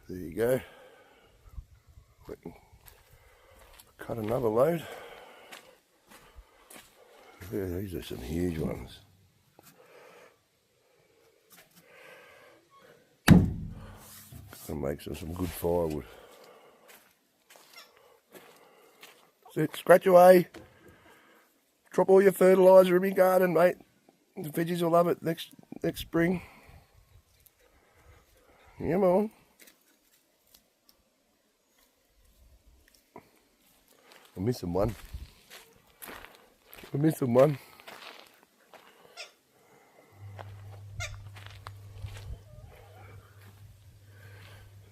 There you go. We can cut another load. Yeah, these are some huge ones. Gonna make some good firewood. Sit, scratch away. Drop all your fertiliser in my garden, mate. The veggies will love it next spring. Come on. I'm missing one. I'm missing one.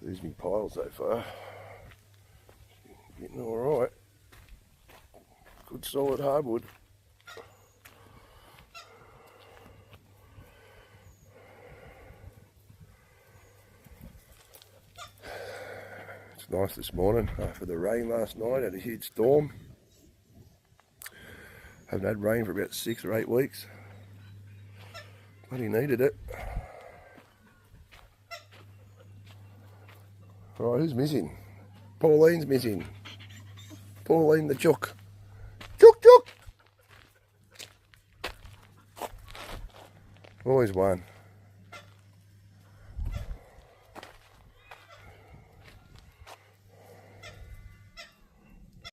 There's my pile so far. Getting alright. Good solid hardwood. It's nice this morning after the rain last night. Had a huge storm. Haven't had rain for about 6 or 8 weeks. Bloody needed it. Alright, who's missing? Pauline's missing. Pauline the chook. Chook, chook! Always one.